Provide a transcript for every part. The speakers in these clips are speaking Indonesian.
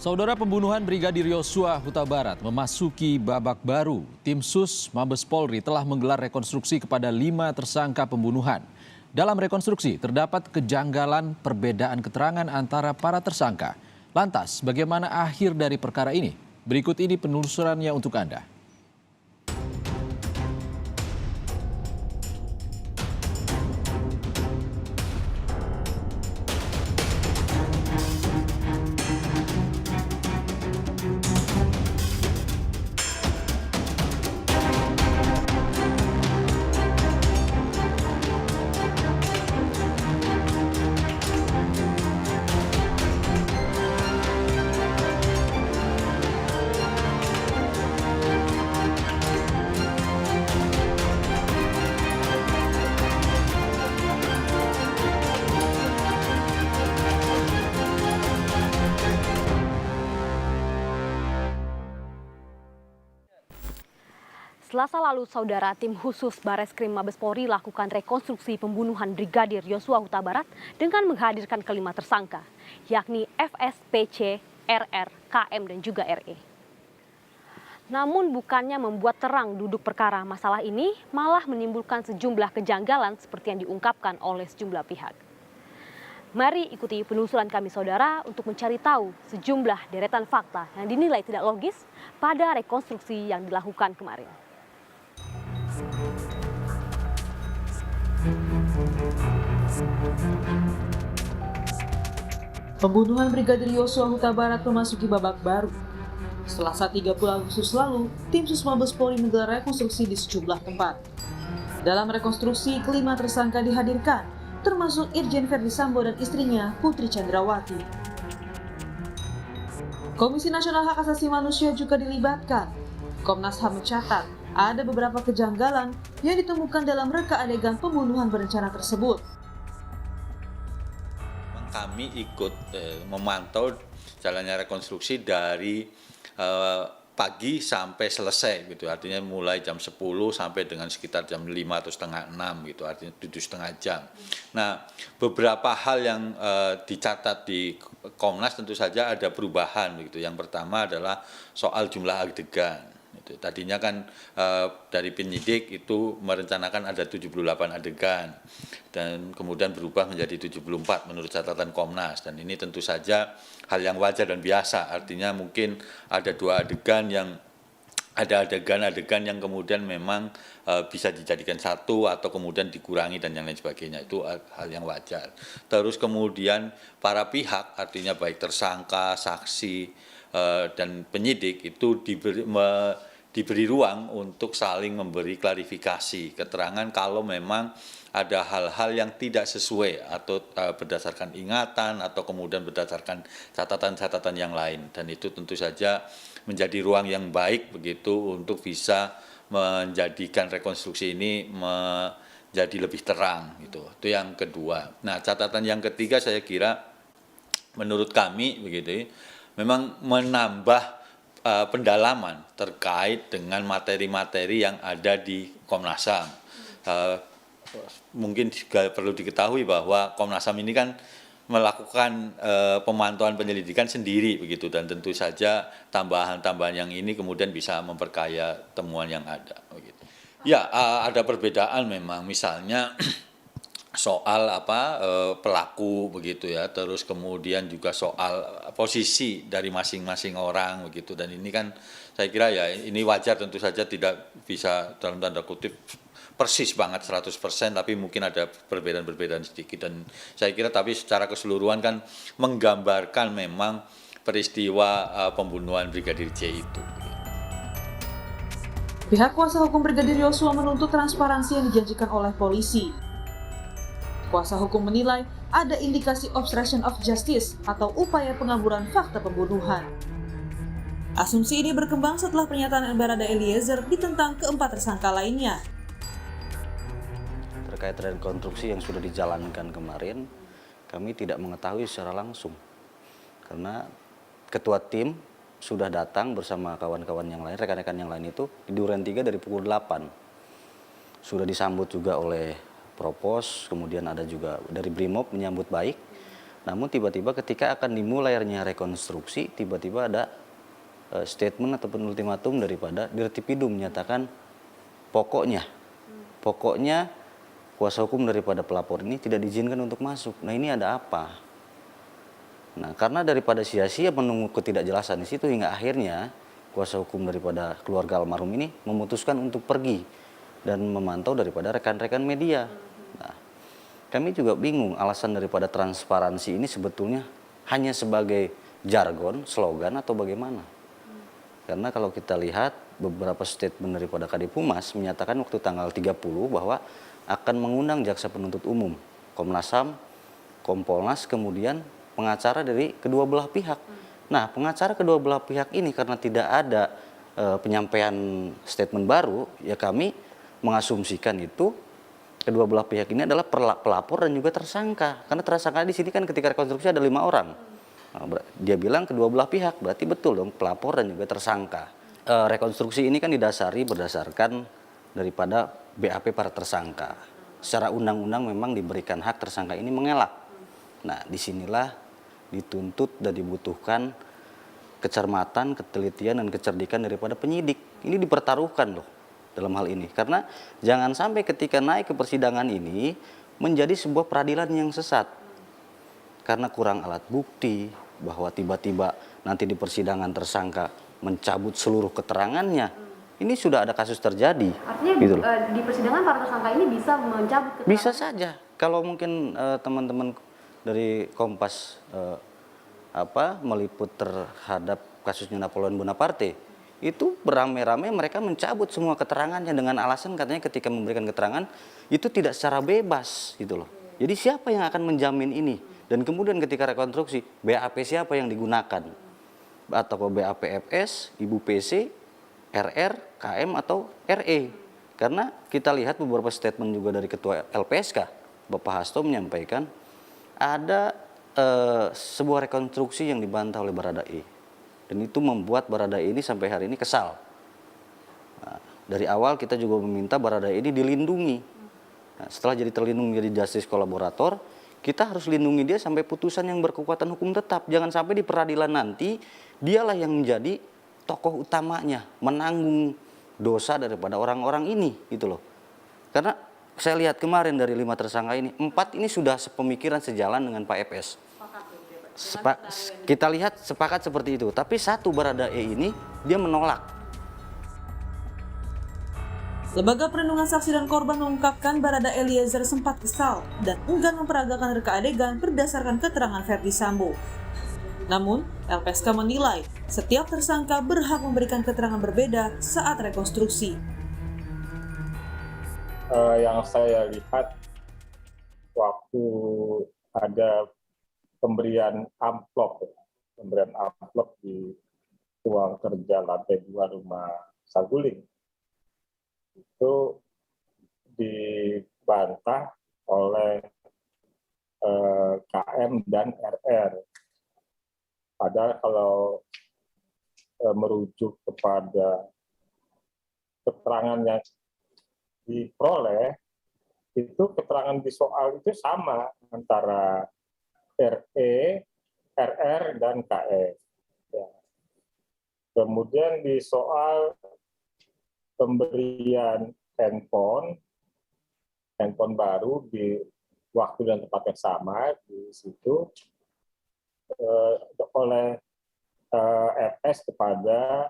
Saudara, pembunuhan Brigadir Yosua Huta Barat memasuki babak baru. Tim Sus Mabes Polri telah menggelar rekonstruksi kepada 5 tersangka pembunuhan. Dalam rekonstruksi terdapat kejanggalan perbedaan keterangan antara para tersangka. Lantas, bagaimana akhir dari perkara ini? Berikut ini penelusurannya untuk Anda. Selasa lalu, saudara, tim khusus Bareskrim Mabes Polri lakukan rekonstruksi pembunuhan Brigadir Yosua Huta Barat dengan menghadirkan kelima tersangka, yakni FS, PC, RR, KM, dan juga RE. Namun bukannya membuat terang duduk perkara masalah ini, malah menimbulkan sejumlah kejanggalan seperti yang diungkapkan oleh sejumlah pihak. Mari ikuti penelusuran kami, saudara, untuk mencari tahu sejumlah deretan fakta yang dinilai tidak logis pada rekonstruksi yang dilakukan kemarin. Pembunuhan Brigadir Yosua Huta Barat memasuki babak baru. Selasa 30 Agustus lalu, tim Sus Mabes Polri menggelar rekonstruksi di sejumlah tempat. Dalam rekonstruksi, kelima tersangka dihadirkan, termasuk Irjen Verdi Sambo dan istrinya Putri Chandrawati. Komisi Nasional Hak Asasi Manusia juga dilibatkan. Komnas HAM mencatat ada beberapa kejanggalan yang ditemukan dalam reka adegan pembunuhan berencana tersebut. Kami ikut memantau jalannya rekonstruksi dari pagi sampai selesai gitu, artinya mulai jam 10 sampai dengan sekitar jam 5 atau setengah 6 gitu, artinya 7,5 jam. Nah, beberapa hal yang dicatat di Komnas tentu saja ada perubahan gitu. Yang pertama adalah soal jumlah adegan. Tadinya kan dari penyidik itu merencanakan ada 78 adegan dan kemudian berubah menjadi 74 menurut catatan Komnas, dan ini tentu saja hal yang wajar dan biasa. Artinya mungkin ada 2 adegan yang ada adegan-adegan yang kemudian memang bisa dijadikan 1 atau kemudian dikurangi dan yang lain sebagainya, itu hal yang wajar. Terus kemudian para pihak, artinya baik tersangka, saksi dan penyidik itu diberi ruang untuk saling memberi klarifikasi keterangan kalau memang ada hal-hal yang tidak sesuai atau berdasarkan ingatan atau kemudian berdasarkan catatan-catatan yang lain, dan itu tentu saja menjadi ruang yang baik begitu untuk bisa menjadikan rekonstruksi ini menjadi lebih terang gitu. Itu yang kedua. Nah, catatan yang ketiga saya kira menurut kami begitu memang menambah pendalaman terkait dengan materi-materi yang ada di Komnas HAM. Mungkin juga perlu diketahui bahwa Komnas HAM ini kan melakukan pemantauan penyelidikan sendiri begitu, dan tentu saja tambahan-tambahan yang ini kemudian bisa memperkaya temuan yang ada begitu. Ya, ada perbedaan memang, misalnya soal pelaku begitu ya, terus kemudian juga soal posisi dari masing-masing orang begitu, dan ini kan saya kira ya ini wajar, tentu saja tidak bisa dalam tanda kutip persis banget 100%, tapi mungkin ada perbedaan-perbedaan sedikit, dan saya kira tapi secara keseluruhan kan menggambarkan memang peristiwa pembunuhan Brigadir J itu. Pihak kuasa hukum Brigadir Yosua menuntut transparansi yang dijanjikan oleh polisi. Kuasa hukum menilai ada indikasi obstruction of justice atau upaya pengaburan fakta pembunuhan. Asumsi ini berkembang setelah pernyataan Barada Eliezer ditentang keempat tersangka lainnya. Terkait rekonstruksi yang sudah dijalankan kemarin, kami tidak mengetahui secara langsung. Karena ketua tim sudah datang bersama kawan-kawan yang lain, rekan-rekan yang lain itu di Duren 3 dari pukul 8. Sudah disambut juga oleh Propos, kemudian ada juga dari Brimob menyambut baik. Namun tiba-tiba ketika akan dimulainya rekonstruksi, tiba-tiba ada statement ataupun ultimatum daripada Dirtipidum menyatakan pokoknya kuasa hukum daripada pelapor ini tidak diizinkan untuk masuk. Nah, ini ada apa? Nah, karena daripada sia-sia menunggu ketidakjelasan di situ hingga akhirnya kuasa hukum daripada keluarga almarhum ini memutuskan untuk pergi dan memantau daripada rekan-rekan media. Nah, kami juga bingung alasan daripada transparansi ini sebetulnya hanya sebagai jargon, slogan atau bagaimana. Karena kalau kita lihat beberapa statement daripada Kadif Humas menyatakan waktu tanggal 30 bahwa akan mengundang jaksa penuntut umum, Komnas HAM, Kompolnas, kemudian pengacara dari kedua belah pihak. Nah, pengacara kedua belah pihak ini karena tidak ada penyampaian statement baru, ya kami mengasumsikan itu kedua belah pihak ini adalah pelapor dan juga tersangka. Karena tersangka di sini kan ketika rekonstruksi ada 5 orang. Nah, dia bilang kedua belah pihak, berarti betul dong pelapor dan juga tersangka. Rekonstruksi ini kan berdasarkan daripada BAP para tersangka. Secara undang-undang memang diberikan hak tersangka ini mengelak. Nah, disinilah dituntut dan dibutuhkan kecermatan, ketelitian, dan kecerdikan daripada penyidik. Ini dipertaruhkan loh dalam hal ini. Karena jangan sampai ketika naik ke persidangan ini menjadi sebuah peradilan yang sesat. Karena kurang alat bukti, bahwa tiba-tiba nanti di persidangan tersangka mencabut seluruh keterangannya. Ini sudah ada kasus terjadi. Artinya gitu di persidangan para tersangka ini bisa mencabut keterangan? Bisa saja. Kalau mungkin teman-teman dari Kompas meliput terhadap kasusnya Napoleon Bonaparte, itu beramai-ramai mereka mencabut semua keterangannya dengan alasan katanya ketika memberikan keterangan itu tidak secara bebas gitu loh. Jadi siapa yang akan menjamin ini? Dan kemudian ketika rekonstruksi, BAP siapa yang digunakan? Atau BAP FS, Ibu PC, RR, KM atau RE? Karena kita lihat beberapa statement juga dari Ketua LPSK, Bapak Hasto menyampaikan ada sebuah rekonstruksi yang dibantah oleh Baradae. Dan itu membuat Baradae ini sampai hari ini kesal. Nah, dari awal kita juga meminta Baradae ini dilindungi. Nah, setelah jadi terlindung menjadi justice kolaborator, kita harus lindungi dia sampai putusan yang berkekuatan hukum tetap. Jangan sampai di peradilan nanti dialah yang menjadi tokoh utamanya, menanggung dosa daripada orang-orang ini gitu loh. Karena saya lihat kemarin dari 5 tersangka ini, 4 ini sudah sepemikiran sejalan dengan Pak FS. Kita lihat sepakat seperti itu, tapi satu Baradae ini dia menolak. Lembaga Perlindungan Saksi dan Korban mengungkapkan Barada Eliezer sempat kesal dan enggan memperagakan reka adegan berdasarkan keterangan Verdi Sambo. Namun, LPSK menilai setiap tersangka berhak memberikan keterangan berbeda saat rekonstruksi. Yang saya lihat waktu ada pemberian amplop di ruang kerja lantai 2 rumah Saguling, itu dibantah oleh KM dan RR. Padahal kalau merujuk kepada keterangan yang diperoleh, itu keterangan di soal itu sama antara RE, RR, dan KM. Ya. Kemudian di soal pemberian handphone baru di waktu dan tempat yang sama di situ oleh FS kepada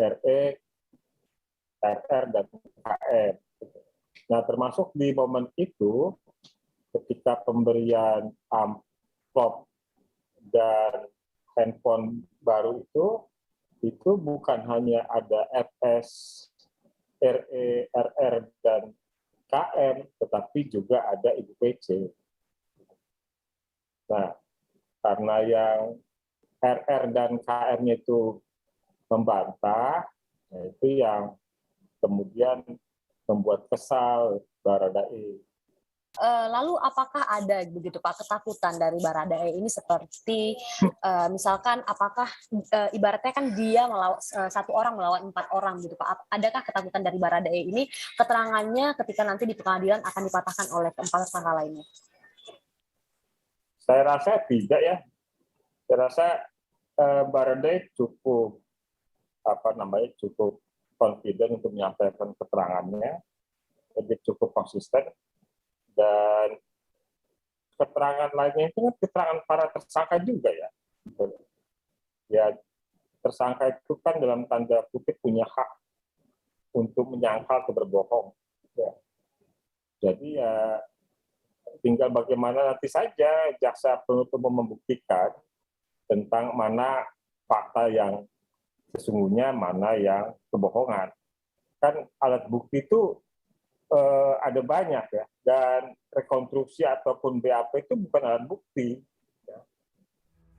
RE, RR, dan KM. Nah, termasuk di momen itu ketika pemberian amplop dan handphone baru itu bukan hanya ada FS, RE, RR, dan KM, tetapi juga ada Ibu PC. Nah, karena yang RR dan KM itu membantah, nah itu yang kemudian membuat kesal Baradae. Lalu apakah ada begitu Pak ketakutan dari Baradae ini seperti misalkan apakah ibaratnya kan dia satu orang melawan 4 orang gitu Pak, adakah ketakutan dari Baradae ini keterangannya ketika nanti di pengadilan akan dipatahkan oleh 4 tersangka lainnya? Saya rasa tidak ya. Saya rasa Baradae cukup cukup confident untuk menyampaikan keterangannya, jadi cukup konsisten, dan keterangan lainnya itu kan keterangan para tersangka juga ya. Ya, tersangka itu kan dalam tanda kutip punya hak untuk menyangkal atau berbohong. Ya. Jadi ya tinggal bagaimana nanti saja jaksa penuntut membuktikan tentang mana fakta yang sesungguhnya, mana yang kebohongan. Kan alat bukti itu ada banyak ya, dan rekonstruksi ataupun BAP itu bukan alat bukti. Ya.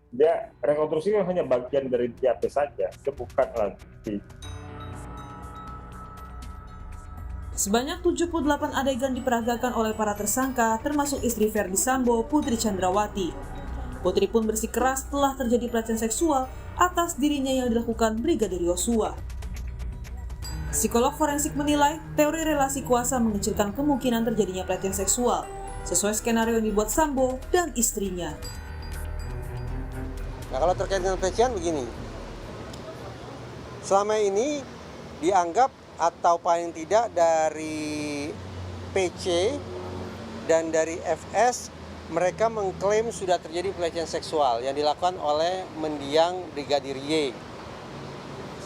Dia rekonstruksi hanya bagian dari BAP saja, itu bukan alat bukti. Sebanyak 78 adegan diperagakan oleh para tersangka, termasuk istri Verdi Sambo, Putri Chandrawati. Putri pun bersikeras telah terjadi pelecehan seksual atas dirinya yang dilakukan Brigadir Yosua. Psikolog forensik menilai teori relasi kuasa mengecilkan kemungkinan terjadinya pelecehan seksual, sesuai skenario yang dibuat Sambo dan istrinya. Nah, kalau terkait dengan pelecehan begini, selama ini dianggap atau paling tidak dari PC dan dari FS, mereka mengklaim sudah terjadi pelecehan seksual yang dilakukan oleh mendiang Brigadir Y.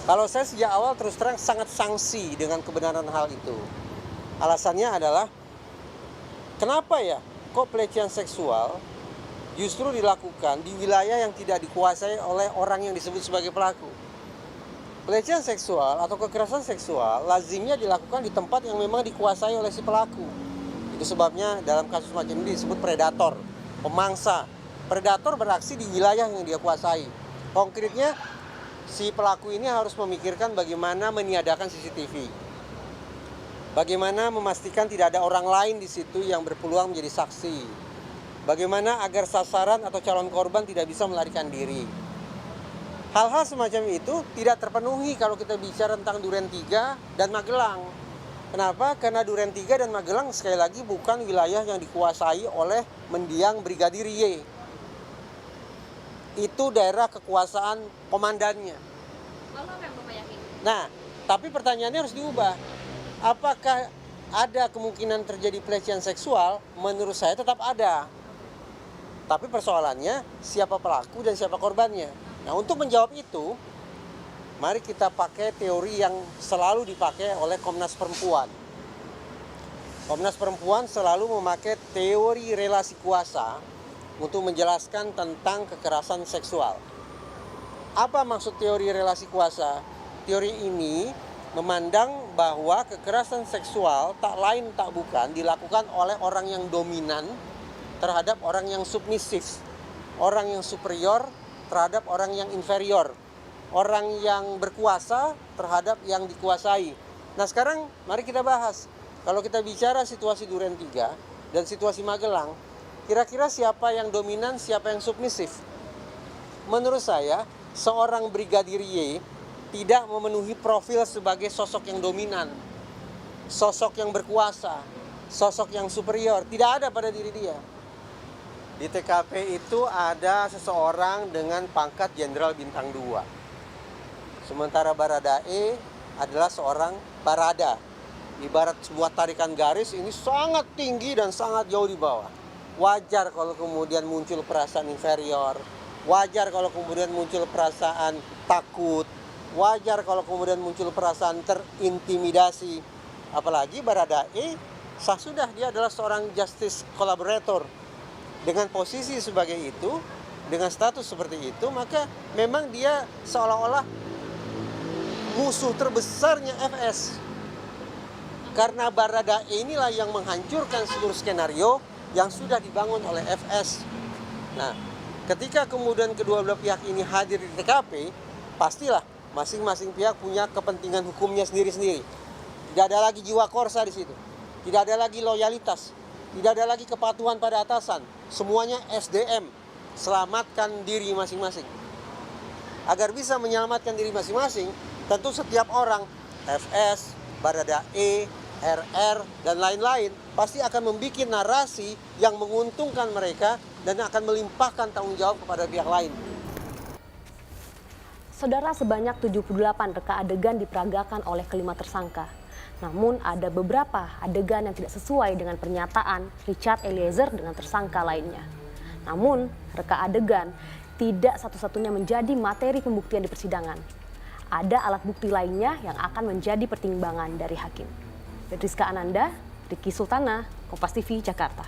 Kalau saya sejak awal terus terang sangat sangsi dengan kebenaran hal itu. Alasannya adalah, kenapa ya kok pelecehan seksual justru dilakukan di wilayah yang tidak dikuasai oleh orang yang disebut sebagai pelaku. Pelecehan seksual atau kekerasan seksual lazimnya dilakukan di tempat yang memang dikuasai oleh si pelaku. Itu sebabnya dalam kasus macam ini disebut predator, pemangsa. Predator beraksi di wilayah yang dia kuasai. Konkretnya, si pelaku ini harus memikirkan bagaimana meniadakan CCTV. Bagaimana memastikan tidak ada orang lain di situ yang berpeluang menjadi saksi. Bagaimana agar sasaran atau calon korban tidak bisa melarikan diri. Hal-hal semacam itu tidak terpenuhi kalau kita bicara tentang Duren 3 dan Magelang. Kenapa? Karena Duren 3 dan Magelang sekali lagi bukan wilayah yang dikuasai oleh mendiang Brigadir Y. Itu daerah kekuasaan komandannya. Lalu apa yang Bapak yakini? Nah, tapi pertanyaannya harus diubah. Apakah ada kemungkinan terjadi pelecehan seksual? Menurut saya tetap ada. Tapi persoalannya siapa pelaku dan siapa korbannya. Nah, untuk menjawab itu, mari kita pakai teori yang selalu dipakai oleh Komnas Perempuan. Komnas Perempuan selalu memakai teori relasi kuasa untuk menjelaskan tentang kekerasan seksual. Apa maksud teori relasi kuasa? Teori ini memandang bahwa kekerasan seksual tak lain tak bukan dilakukan oleh orang yang dominan terhadap orang yang submisif, orang yang superior terhadap orang yang inferior, orang yang berkuasa terhadap yang dikuasai. Nah, sekarang mari kita bahas. Kalau kita bicara situasi Duren 3 dan situasi Magelang, kira-kira siapa yang dominan, siapa yang submisif? Menurut saya, seorang Brigadir Y tidak memenuhi profil sebagai sosok yang dominan, sosok yang berkuasa, sosok yang superior. Tidak ada pada diri dia. Di TKP itu ada seseorang dengan pangkat Jenderal Bintang 2. Sementara Baradae adalah seorang barada. Ibarat sebuah tarikan garis, ini sangat tinggi dan sangat jauh di bawah. Wajar kalau kemudian muncul perasaan inferior. Wajar kalau kemudian muncul perasaan takut. Wajar kalau kemudian muncul perasaan terintimidasi. Apalagi Baradae, sah sudah dia adalah seorang justice collaborator. Dengan posisi sebagai itu, dengan status seperti itu, maka memang dia seolah-olah musuh terbesarnya FS. Karena Baradae inilah yang menghancurkan seluruh skenario yang sudah dibangun oleh FS. Nah, ketika kemudian kedua belah pihak ini hadir di TKP, pastilah masing-masing pihak punya kepentingan hukumnya sendiri-sendiri. Tidak ada lagi jiwa korsa di situ. Tidak ada lagi loyalitas. Tidak ada lagi kepatuhan pada atasan. Semuanya SDM, selamatkan diri masing-masing. Agar bisa menyelamatkan diri masing-masing, tentu setiap orang, FS, Baradae, RR, dan lain-lain, pasti akan membuat narasi yang menguntungkan mereka dan akan melimpahkan tanggung jawab kepada pihak lain. Saudara, sebanyak 78 reka adegan diperagakan oleh kelima tersangka. Namun ada beberapa adegan yang tidak sesuai dengan pernyataan Richard Eliezer dengan tersangka lainnya. Namun reka adegan tidak satu-satunya menjadi materi pembuktian di persidangan. Ada alat bukti lainnya yang akan menjadi pertimbangan dari hakim. Beatriska Ananda, Riki Sultana, Kompas TV, Jakarta.